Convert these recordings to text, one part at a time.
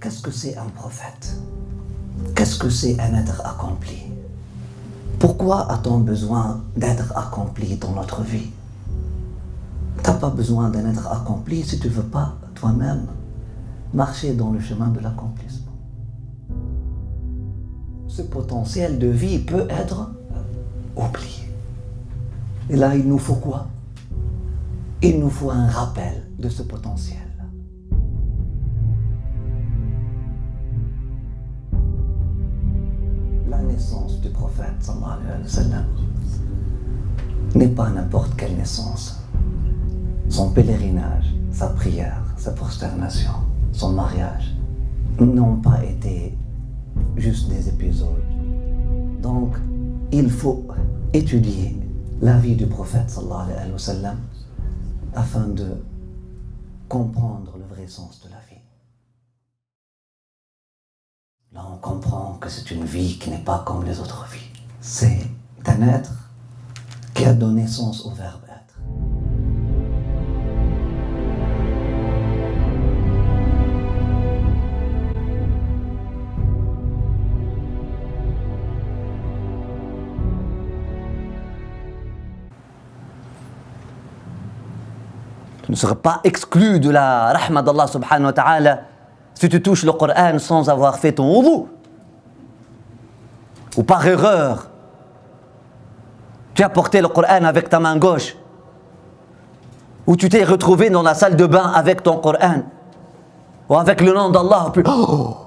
qu'est-ce que c'est un prophète? Qu'est-ce que c'est un être accompli? Pourquoi a-t-on besoin d'être accompli dans notre vie? Tu n'as pas besoin d'un être accompli si tu ne veux pas toi-même marcher dans le chemin de l'accomplissement. Ce potentiel de vie peut être oublié. Et là, il nous faut quoi? Il nous faut un rappel de ce potentiel. La naissance du prophète, sallallahu alayhi wa sallam, n'est pas n'importe quelle naissance. Son pèlerinage, sa prière, sa prosternation, son mariage n'ont pas été juste des épisodes. Donc, il faut étudier la vie du prophète sallallahu alayhi wa sallam afin de comprendre le vrai sens de la vie. Là, on comprend que c'est une vie qui n'est pas comme les autres vies. C'est un être qui a donné sens au verbe être. Tu ne seras pas exclu de la rahma d'Allah subhanahu wa ta'ala si tu touches le Coran sans avoir fait ton wudu. Ou par erreur, tu as porté le Coran avec ta main gauche. Ou tu t'es retrouvé dans la salle de bain avec ton Coran. Ou avec le nom d'Allah. Puis, oh,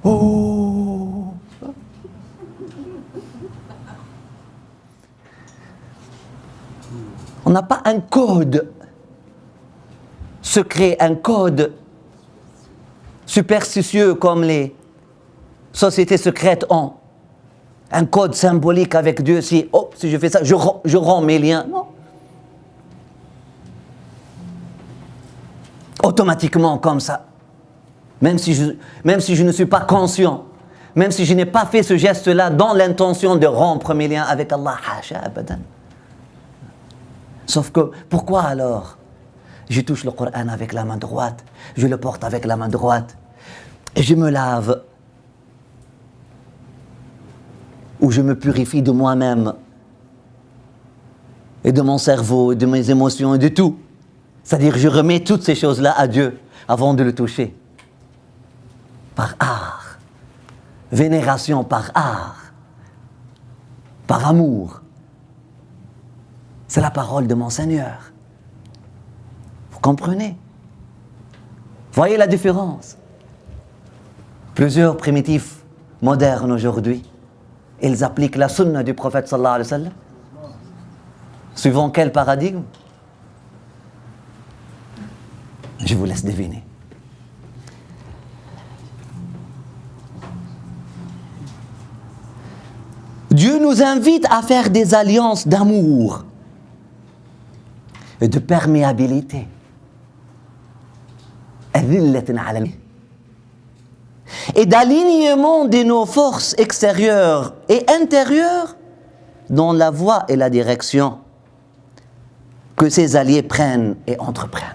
oh. On n'a pas un code secret, un code superstitieux comme les sociétés secrètes ont. Un code symbolique avec Dieu. Si je fais ça, je romps mes liens. Non. Automatiquement comme ça. Même si je ne suis pas conscient, même si je n'ai pas fait ce geste-là dans l'intention de rompre mes liens avec Allah. Hasha abadan. Sauf que, pourquoi alors je touche le Coran avec la main droite, je le porte avec la main droite, et je me lave, ou je me purifie de moi-même, et de mon cerveau, et de mes émotions, et de tout. C'est-à-dire, je remets toutes ces choses-là à Dieu avant de le toucher. Par art, vénération par art, par amour. C'est la parole de mon Seigneur. Vous comprenez? Voyez la différence? Plusieurs primitifs modernes aujourd'hui, ils appliquent la sunna du prophète sallallahu alayhi wa sallam. Suivant quel paradigme? Je vous laisse deviner. Dieu nous invite à faire des alliances d'amour et de perméabilité. Et d'alignement de nos forces extérieures et intérieures dans la voie et la direction que ces alliés prennent et entreprennent.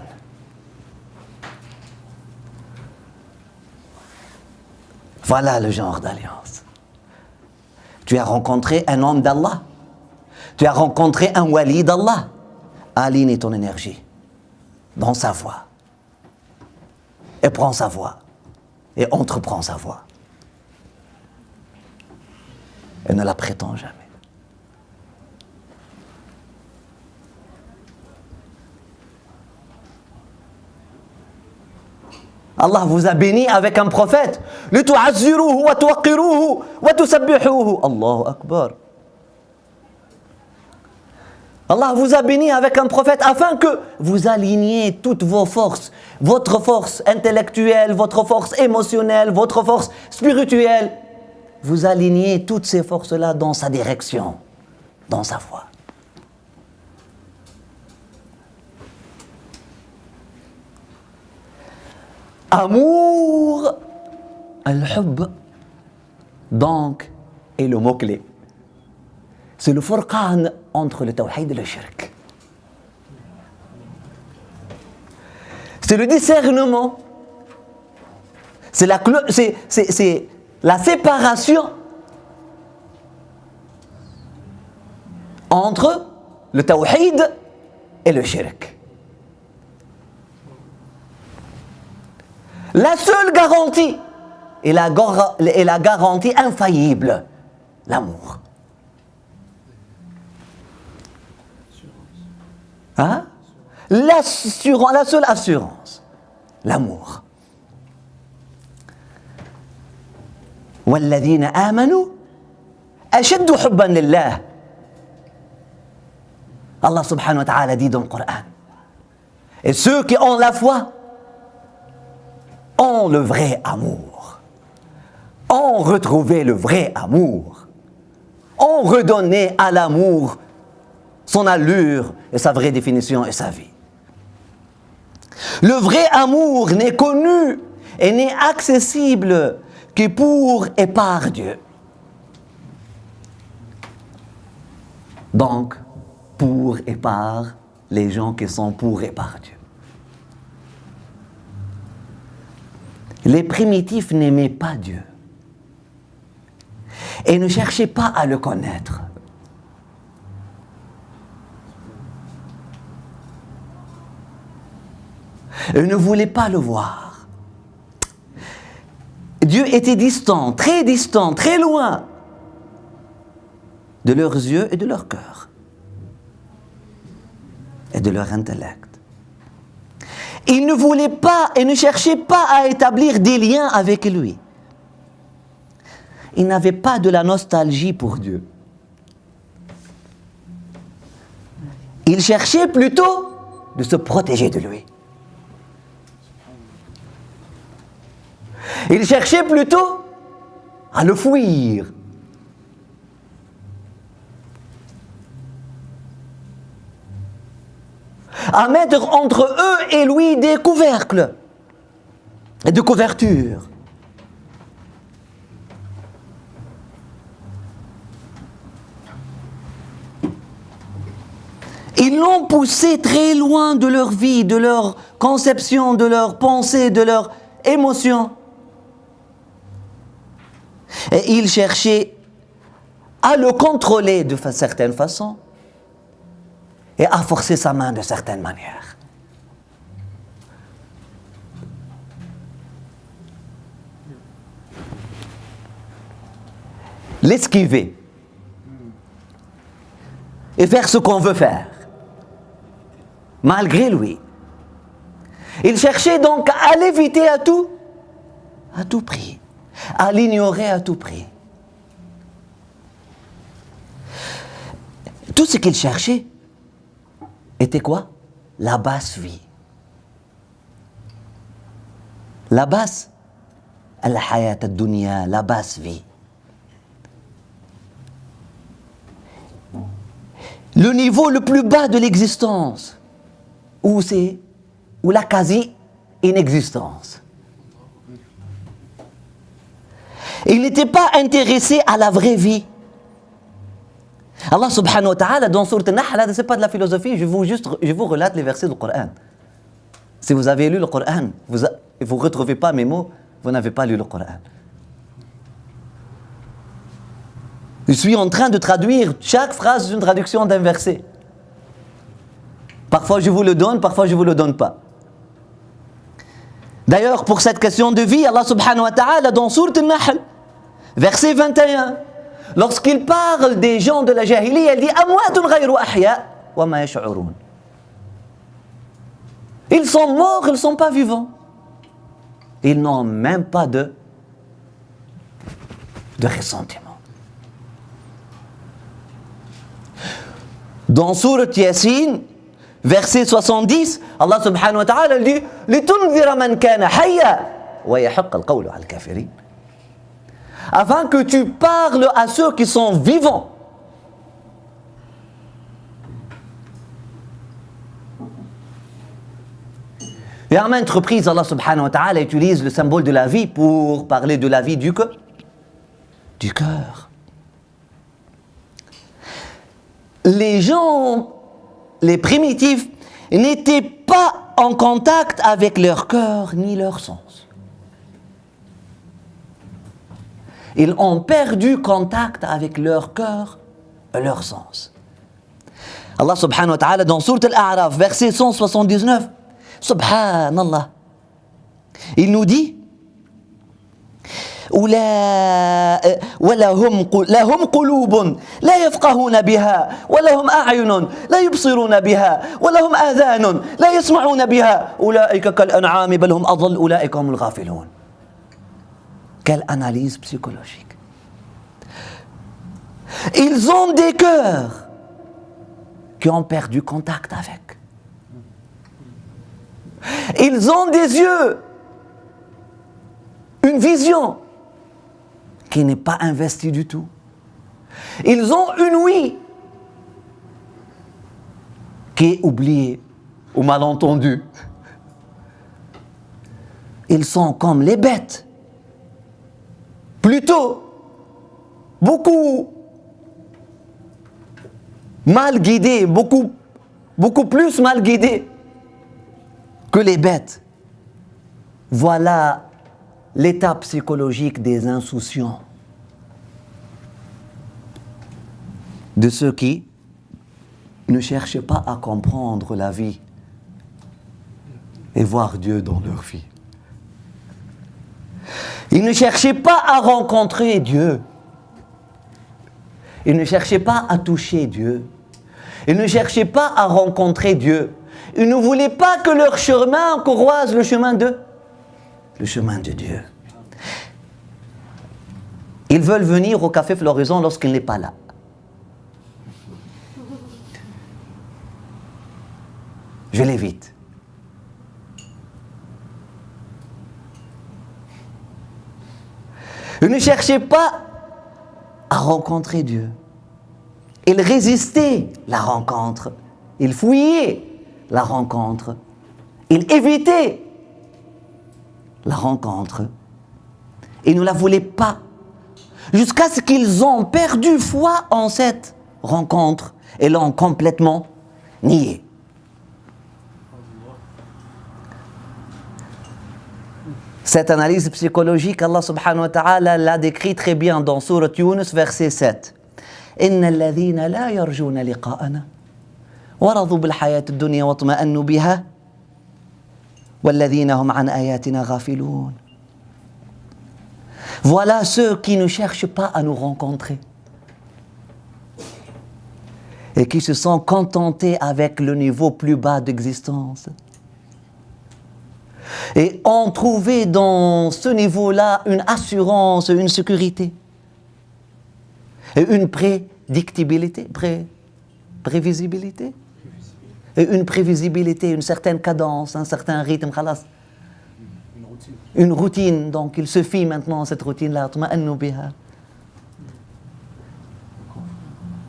Voilà le genre d'alliance. Tu as rencontré un homme d'Allah. Tu as rencontré un wali d'Allah. Aligne ton énergie dans sa voie. Et prends sa voie. Et entreprends sa voie. Et ne la prétends jamais. Allah vous a béni avec un prophète. لِتُعَزِّرُوهُ وَتُوَقِّرُوهُ وَتُسَبِّحُوهُ. Allahu Akbar. Allah vous a béni avec un prophète afin que vous aligniez toutes vos forces, votre force intellectuelle, votre force émotionnelle, votre force spirituelle. Vous alignez toutes ces forces-là dans sa direction, dans sa voie. Amour, al-hubb, donc, est le mot-clé. C'est le furqan entre le tawhid et le shirk. C'est le discernement C'est la séparation entre le tawhid et le shirk. La seule garantie est la garantie infaillible, l'amour. Hein? La seule assurance, l'amour. والذين آمنوا أشد حبا لله. Allah subhanahu wa ta'ala dit dans le Coran. Et ceux qui ont la foi ont le vrai amour, ont retrouvé le vrai amour, ont redonné à l'amour son allure et sa vraie définition et sa vie. Le vrai amour n'est connu et n'est accessible que pour et par Dieu. Donc, pour et par les gens qui sont pour et par Dieu. Les primitifs n'aimaient pas Dieu et ne cherchaient pas à le connaître. Ils ne voulaient pas le voir. Dieu était distant, très loin de leurs yeux et de leur cœur et de leur intellect. Ils ne voulaient pas et ne cherchaient pas à établir des liens avec lui. Ils n'avaient pas de la nostalgie pour Dieu. Ils cherchaient plutôt de se protéger de lui. Ils cherchaient plutôt à le fuir. À mettre entre eux et lui des couvercles et des couvertures. Ils l'ont poussé très loin de leur vie, de leur conception, de leur pensée, de leur émotion. Et ils cherchaient à le contrôler de certaines façons et à forcer sa main de certaines manières. L'esquiver et faire ce qu'on veut faire, malgré lui. Il cherchait donc à l'éviter à tout prix, à l'ignorer à tout prix. Tout ce qu'il cherchait était quoi? La basse vie. La basse, al-hayat ad-dunya, la basse vie. Le niveau le plus bas de l'existence, ou la quasi-inexistence. Il n'était pas intéressé à la vraie vie. Allah subhanahu wa ta'ala dans Sourate An-Nahl, ce n'est pas de la philosophie, je vous relate les versets du Coran. Si vous avez lu le Coran, vous ne retrouvez pas mes mots, vous n'avez pas lu le Coran. Je suis en train de traduire chaque phrase d'une traduction d'un verset. Parfois je vous le donne, parfois je ne vous le donne pas. D'ailleurs, pour cette question de vie, Allah subhanahu wa ta'ala dans Sourate An-Nahl, verset 21, lorsqu'il parle des gens de la jahiliya, il dit amwatun ghayru ahya wa ma yash'urun. Ils sont morts, ils ne sont pas vivants. Ils n'ont même pas de ressentiment. Dans Sourate Yasin, verset 70, Allah subhanahu wa ta'ala dit litunzira man kana hayya wa yahaqqa al-qawlu 'ala al-kafirin. Afin que tu parles à ceux qui sont vivants. Et à maintes reprises, Allah subhanahu wa ta'ala utilise le symbole de la vie pour parler de la vie du cœur. Les gens, les primitifs, n'étaient pas en contact avec leur cœur ni leur sens. Ils ont perdu contact avec leur cœur et leur sens. Allah subhanahu wa ta'ala dans Sourate Al-A'raf, verset 179, subhanallah, il nous dit لهم قلوب لا يفقهون بها ولهم أعين لا يبصرون بها ولهم آذان لا يسمعون بها أولئك كالأنعام بل هم أضل أولئك هم الغافلون. Quelle analyse psychologique. Ils ont des cœurs qui ont perdu contact avec. Ils ont des yeux, une vision qui n'est pas investie du tout. Ils ont une ouïe qui est oubliée ou mal entendue. Ils sont comme les bêtes, plutôt beaucoup mal guidés, beaucoup plus mal guidés que les bêtes. Voilà l'état psychologique des insouciants, de ceux qui ne cherchent pas à comprendre la vie et voir Dieu dans leur vie. Ils ne cherchaient pas à rencontrer Dieu. Ils ne cherchaient pas à toucher Dieu. Ils ne cherchaient pas à rencontrer Dieu. Ils ne voulaient pas que leur chemin croise le chemin de Dieu. Ils veulent venir au café Floraison lorsqu'il n'est pas là. Je l'évite. Ils ne cherchaient pas à rencontrer Dieu. Ils résistaient la rencontre. Ils fouillaient la rencontre. Ils évitaient la rencontre. Ils ne la voulaient pas. Jusqu'à ce qu'ils ont perdu foi en cette rencontre et l'ont complètement niée. Cette analyse psychologique, Allah subhanahu wa ta'ala l'a décrit très bien dans Sourate Yunus, verset 7. إن الذين لا يرجون لقاءنا ورضوا بالحياة الدنيا واطمأنوا بها والذين هم عن آياتنا غافلون. Voilà ceux qui ne cherchent pas à nous rencontrer et qui se sont contentés avec le niveau plus bas d'existence et ont trouvé dans ce niveau-là une assurance, une sécurité et une prédictibilité, prévisibilité, et une prévisibilité, une certaine cadence, un certain rythme, khalas. Une routine, donc il se fie maintenant à cette routine-là.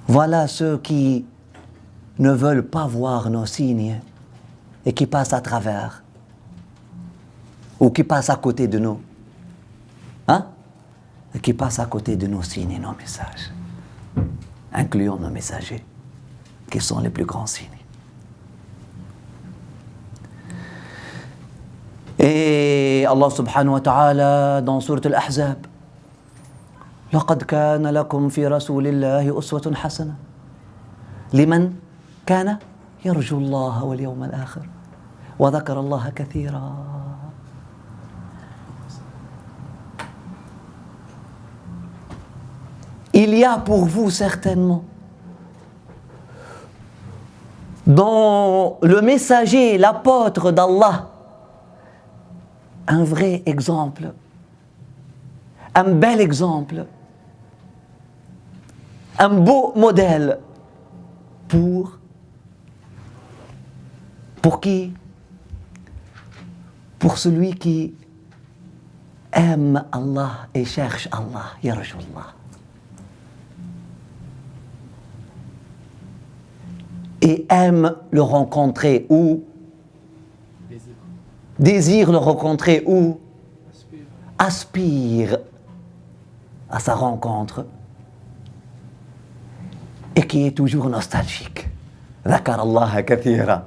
Voilà ceux qui ne veulent pas voir nos signes et qui passent à travers ou qui passent à côté de nous. Hein? Et qui passent à côté de nos signes et nos messages, incluant nos messagers, qui sont les plus grands signes. Et Allah subhanahu wa ta'ala dans Sourate Al-Ahzab, لقد كان لكم في رسول الله أسوة حسنة لمن كان يرجو الله واليوم الآخر وذكر الله كثيرا. Il y a pour vous certainement dans le messager, l'apôtre d'Allah, un vrai exemple, un bel exemple, un beau modèle pour qui? Pour celui qui aime Allah et cherche Allah, yarju Allah. Et aime le rencontrer ou désire le rencontrer ou aspire à sa rencontre et qui est toujours nostalgique. Dhakar Allah kathira.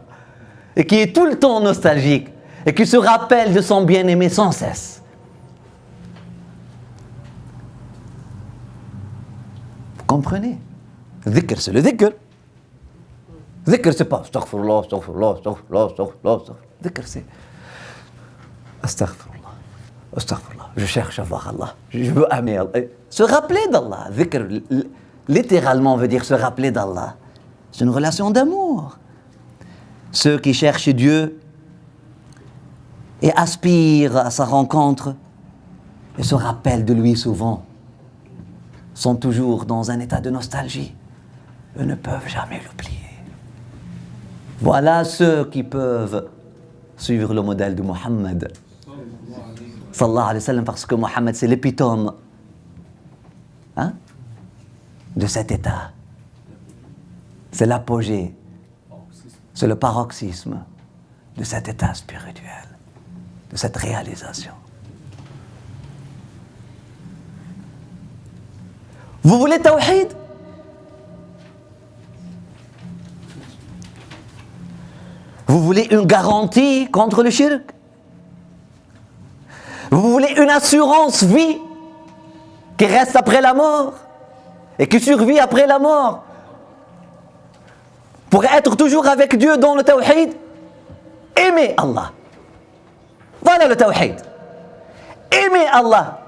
Et qui est tout le temps nostalgique et qui se rappelle de son bien-aimé sans cesse. Vous comprenez? Dhikr, c'est le dhikr. Dhikr, c'est pas astaghfirullah, astaghfirullah, astaghfirullah, astaghfirullah, astaghfirullah. Dhikr, c'est astaghfirullah, astaghfirullah. Je cherche à voir Allah. Je veux aimer Allah. Se rappeler d'Allah. Dhikr, littéralement, veut dire se rappeler d'Allah. C'est une relation d'amour. Ceux qui cherchent Dieu et aspirent à sa rencontre et se rappellent de lui souvent sont toujours dans un état de nostalgie. Eux ne peuvent jamais l'oublier. Voilà ceux qui peuvent suivre le modèle de Mohammed sallallahu alayhi wa sallam, parce que Mohammed c'est l'épitome de cet état. C'est l'apogée, c'est le paroxysme de cet état spirituel, de cette réalisation. Vous voulez tawhid? Vous voulez une garantie contre le shirk? Vous voulez une assurance vie qui reste après la mort et qui survit après la mort pour être toujours avec Dieu dans le tawhid? Aimez Allah. Voilà le tawhid. Aimez Allah.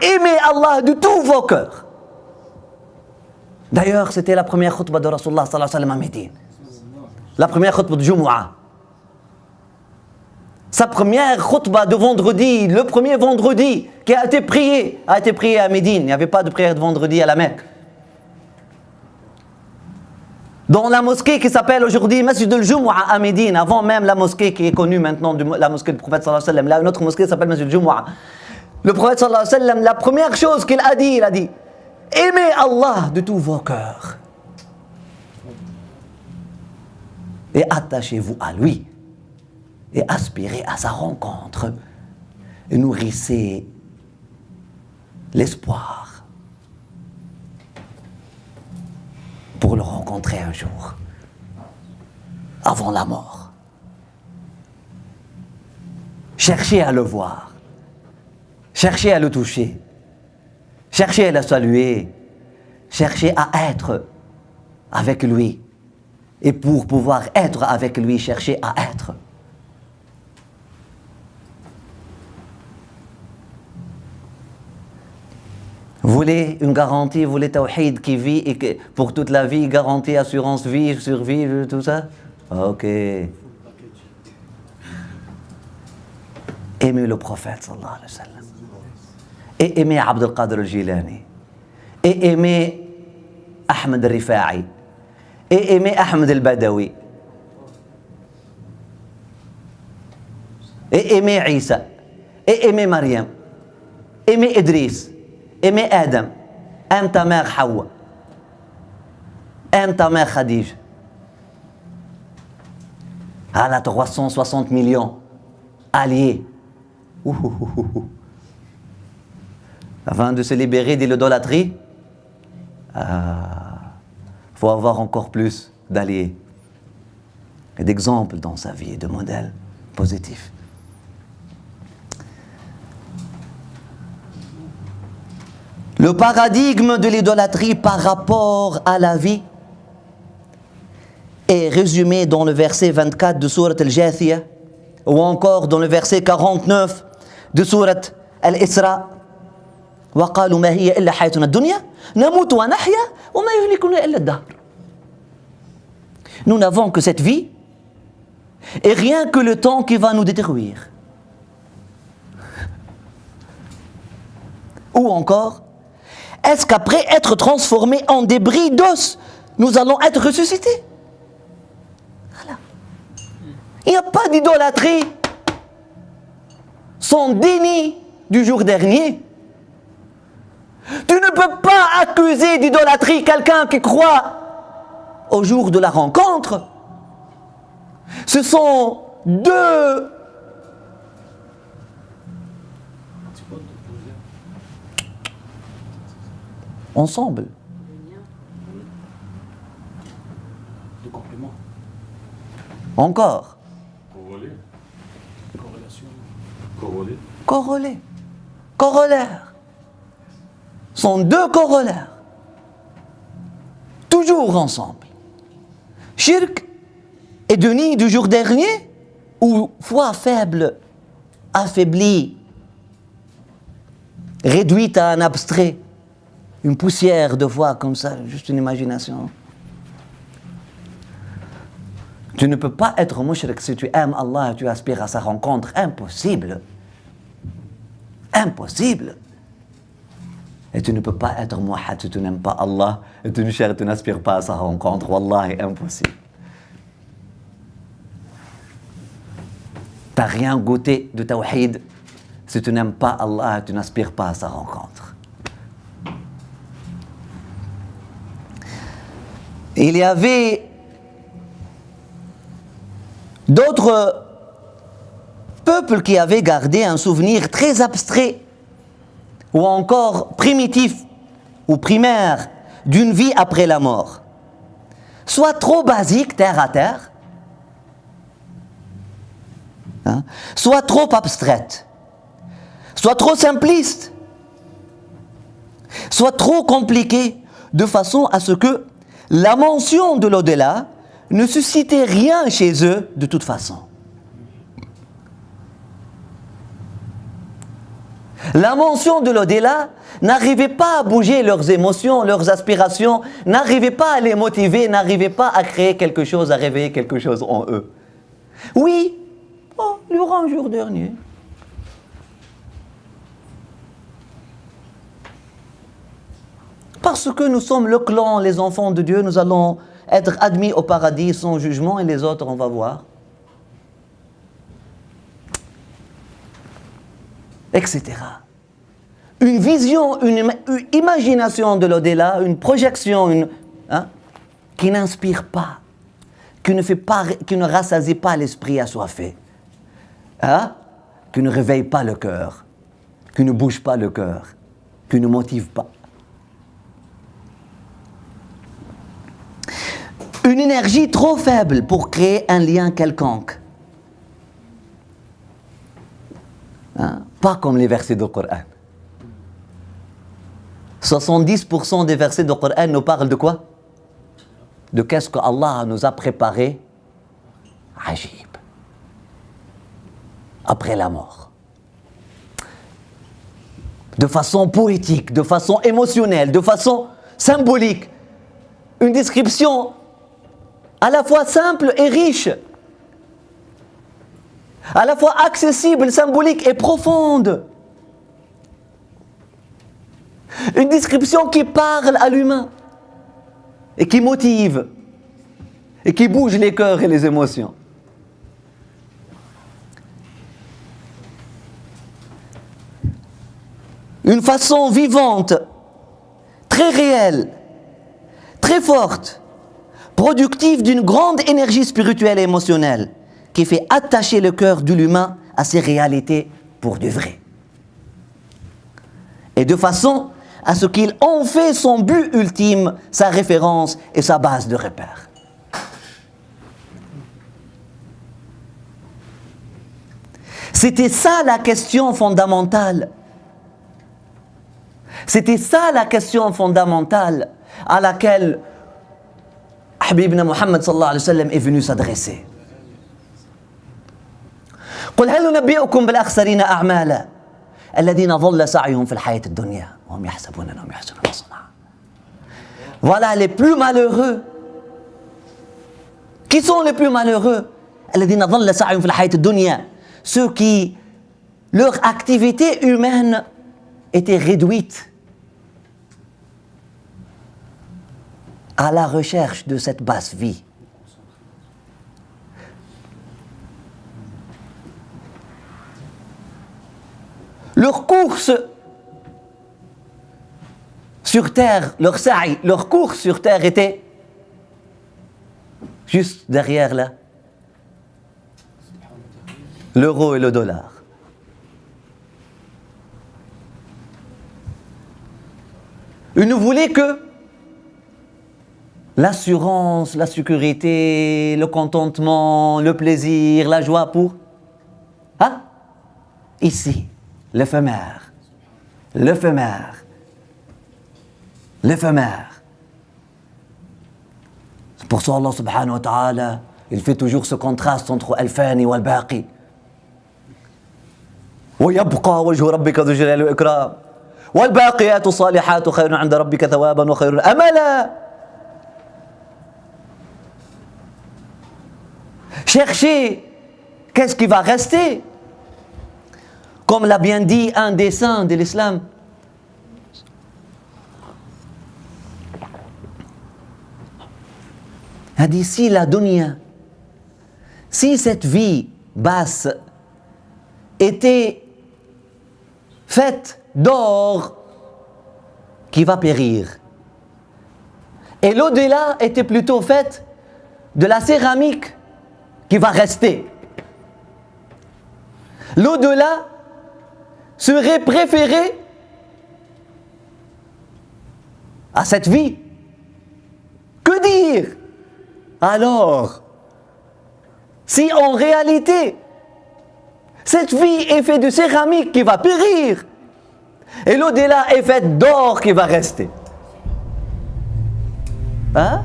Aimez Allah de tous vos cœurs. D'ailleurs, c'était la première khutbah de Rasulullah sallallahu alayhi wa sallam à Médine. La première khutbah de Jumu'ah. Sa première khutbah de vendredi, le premier vendredi qui a été prié à Médine. Il n'y avait pas de prière de vendredi à la Mecque. Dans la mosquée qui s'appelle aujourd'hui Masjid al-Jumu'ah à Médine, avant même la mosquée qui est connue maintenant, la mosquée du prophète sallallahu alayhi wa sallam. Là, une autre mosquée s'appelle Masjid al-Jumu'ah. Le prophète sallallahu alayhi wa sallam, la première chose qu'il a dit, il a dit: aimez Allah de tous vos cœurs et attachez-vous à lui et aspirez à sa rencontre et nourrissez l'espoir pour le rencontrer un jour avant la mort. Cherchez à le voir, cherchez à le toucher, cherchez à le saluer, cherchez à être avec lui. Et pour pouvoir être avec lui, cherchez à être. Vous voulez une garantie, vous voulez tawhid qui vit et que pour toute la vie, garantie, assurance vie, survie, tout ça? Ok. Aimez le prophète sallallahu alayhi wa sallam. Et aimez Abdul Qadir al-Jilani. Et aimez Ahmed al-Rifa'i. Et aimez Ahmed al-Badawi. Et aimez Isa. Et aimez Maryam. Aimez Idriss. Aimez Adam. Aime ta mère Hawa. Aime ta mère Khadija. Elle a 360 millions alliés. Afin de se libérer de l'idolâtrie, faut avoir encore plus d'alliés et d'exemples dans sa vie et de modèles positifs. Le paradigme de l'idolâtrie par rapport à la vie est résumé dans le verset 24 de sourate Al-Jathiyah ou encore dans le verset 49 de sourate Al-Isra. وقالوا ما هي إلا حياتنا الدنيا نموت ونحيا وما يهلكنا إلا الدهر. Nous n'avons que cette vie et rien que le temps qui va nous détruire. Ou encore, est-ce qu'après être transformés en débris d'os, nous allons être ressuscités? Voilà. Il n'y a pas d'idolâtrie sans déni du jour dernier. Tu ne peux pas accuser d'idolâtrie quelqu'un qui croit au jour de la rencontre. Ce sont deux ensemble. De complément. Encore. Corrélé. Corrélation. Corrélé. Corrélé. Corollaire. Sont deux corollaires. toujours ensemble. Shirk et déni du jour dernier, ou foi faible, affaiblie, réduite à un abstrait, une poussière de foi comme ça, juste une imagination. Tu ne peux pas être mushrik si tu aimes Allah et tu aspires à sa rencontre. Impossible. Impossible. Et tu ne peux pas être muwahhid si tu n'aimes pas Allah et tu n'aspires pas à sa rencontre. Wallahi, impossible. Tu n'as rien goûté de tawhid si tu n'aimes pas Allah et tu n'aspires pas à sa rencontre. Il y avait d'autres peuples qui avaient gardé un souvenir très abstrait ou encore primitif ou primaire d'une vie après la mort. Soit trop basique, terre à terre, soit trop abstraite, soit trop simpliste, soit trop compliquée, de façon à ce que la mention de l'au-delà ne suscitait rien chez eux de toute façon. La mention de l'au-delà n'arrivait pas à bouger leurs émotions, leurs aspirations, n'arrivait pas à les motiver, n'arrivait pas à créer quelque chose, à réveiller quelque chose en eux. Oui, il y aura un jour dernier. Parce que nous sommes le clan, les enfants de Dieu, nous allons être admis au paradis sans jugement et les autres, on va voir. Etc. Une vision, une imagination de l'au-delà, une projection, qui n'inspire pas, qui ne rassasie pas l'esprit assoiffé, qui ne réveille pas le cœur, qui ne bouge pas le cœur, qui ne motive pas. Une énergie trop faible pour créer un lien quelconque. Pas comme les versets du Coran. 70% des versets du Coran nous parlent de quoi? De qu'est-ce que Allah nous a préparé? Ajib. Après la mort. De façon poétique, de façon émotionnelle, de façon symbolique. Une description à la fois simple et riche, à la fois accessible, symbolique et profonde. Une description qui parle à l'humain et qui motive et qui bouge les cœurs et les émotions. Une façon vivante, très réelle, très forte, productive d'une grande énergie spirituelle et émotionnelle qui fait attacher le cœur de l'humain à ses réalités pour de vrai. Et de façon à ce qu'il en fait son but ultime, sa référence et sa base de repère. C'était ça la question fondamentale. C'était ça la question fondamentale à laquelle Habibna Muhammad sallallahu alayhi wa sallam est venu s'adresser. قل هل ننبئكم بالأخسرين أعمالا الذين ضل سعيهم في الحياة الدنيا وهم يحسبون أنهم يحسنون صنعا. Voilà les plus malheureux. Qui sont les plus malheureux? الذين ضل سعيهم في الحياة الدنيا. Ceux qui, leur activité humaine était réduite à la recherche de cette basse vie. Leur course sur terre, leur course sur terre était juste derrière là, l'euro et le dollar. Ils ne voulaient que l'assurance, la sécurité, le contentement, le plaisir, la joie pour... Ici, l'éphémère. L'éphémère. L'éphémère. C'est pour ça Allah subhanahu wa ta'ala, il fait toujours ce contraste entre al-fani et al-baqi. ويبقى وجه ربك ذو الجلال والإكرام والباقيات الصالحات خير عند ربك ثوابا وخير أملا. Cherchez qu'est-ce qui va rester. Comme l'a bien dit un des saints de l'islam. Il a dit, si la dunya, si cette vie basse était faite d'or qui va périr, et l'au-delà était plutôt faite de la céramique qui va rester, l'au-delà serait préféré à cette vie. Que dire alors si en réalité cette vie est faite de céramique qui va périr et l'au-delà est faite d'or qui va rester? Hein?